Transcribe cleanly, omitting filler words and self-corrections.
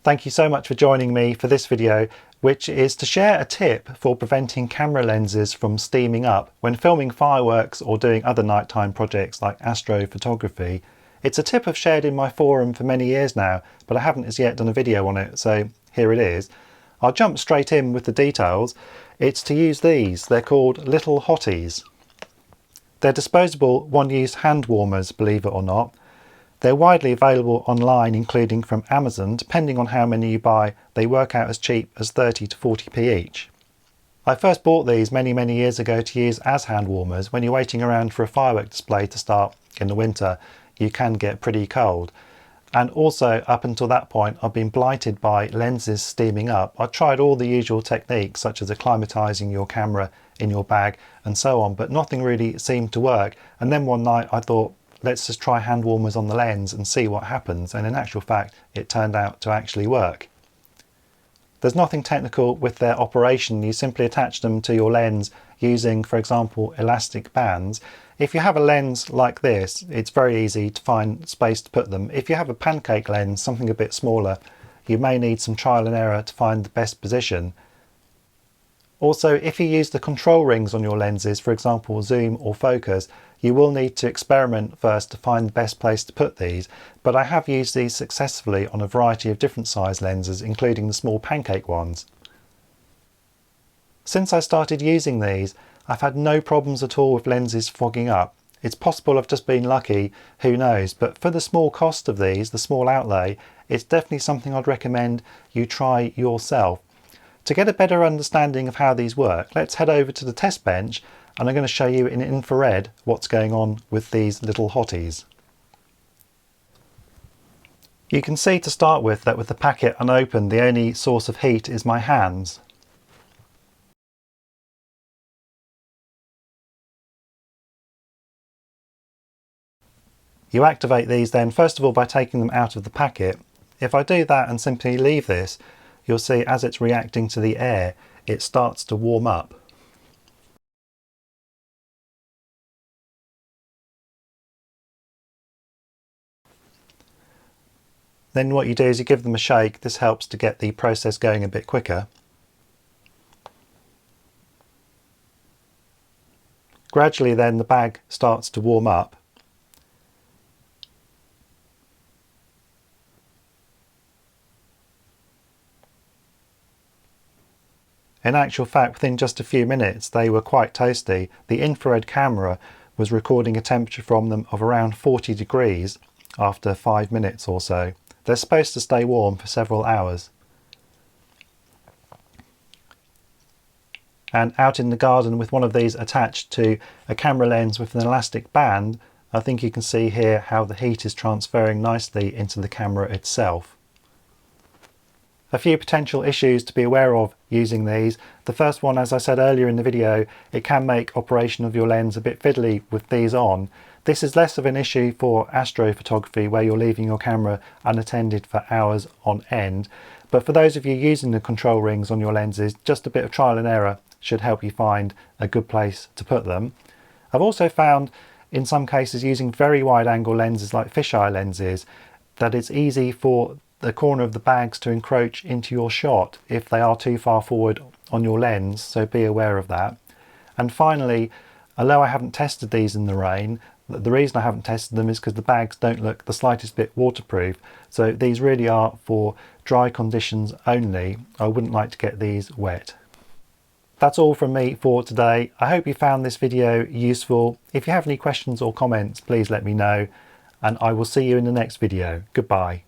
Thank you so much for joining me for this video, which is to share a tip for preventing camera lenses from steaming up when filming fireworks or doing other nighttime projects like astrophotography. It's a tip I've shared in my forum for many years now, but I haven't as yet done a video on it, so here it is. I'll jump straight in with the details. It's to use these. They're called Little Hotties. They're disposable one-use hand warmers, believe it or not. They're widely available online, including from Amazon. Depending on how many you buy, they work out as cheap as 30 to 40p each. I first bought these many years ago to use as hand warmers. When you're waiting around for a firework display to start in the winter, you can get pretty cold. And also, up until that point, I've been blighted by lenses steaming up. I tried all the usual techniques, such as acclimatizing your camera in your bag and so on, but nothing really seemed to work. And then one night I thought, let's just try hand warmers on the lens and see what happens. And in actual fact, it turned out to actually work. There's nothing technical with their operation. You simply attach them to your lens using, for example, elastic bands. If you have a lens like this, it's very easy to find space to put them. If you have a pancake lens, something a bit smaller, you may need some trial and error to find the best position. Also, if you use the control rings on your lenses, for example zoom or focus, you will need to experiment first to find the best place to put these, but I have used these successfully on a variety of different size lenses, including the small pancake ones. Since I started using these, I've had no problems at all with lenses fogging up. It's possible I've just been lucky, who knows, but for the small cost of these, the small outlay, it's definitely something I'd recommend you try yourself. To get a better understanding of how these work, let's head over to the test bench and I'm going to show you in infrared what's going on with these Little Hotties. You can see to start with that with the packet unopened, the only source of heat is my hands. You activate these then first of all by taking them out of the packet. If I do that and simply leave this, you'll see as it's reacting to the air, it starts to warm up. Then what you do is you give them a shake. This helps to get the process going a bit quicker. Gradually then the bag starts to warm up. In actual fact, within just a few minutes they were quite toasty. The infrared camera was recording a temperature from them of around 40 degrees after 5 minutes or so. They're supposed to stay warm for several hours. And out in the garden with one of these attached to a camera lens with an elastic band, I think you can see here how the heat is transferring nicely into the camera itself. A few potential issues to be aware of using these. The first one, as I said earlier in the video, it can make operation of your lens a bit fiddly with these on. This is less of an issue for astrophotography where you're leaving your camera unattended for hours on end. But for those of you using the control rings on your lenses, just a bit of trial and error should help you find a good place to put them. I've also found in some cases using very wide angle lenses like fisheye lenses that it's easy for the corner of the bags to encroach into your shot if they are too far forward on your lens, so be aware of that. And finally, although I haven't tested these in the rain, the reason I haven't tested them is because the bags don't look the slightest bit waterproof, so these really are for dry conditions only. I wouldn't like to get these wet. That's all from me for today. I hope you found this video useful. If you have any questions or comments, please let me know, and I will see you in the next video. Goodbye.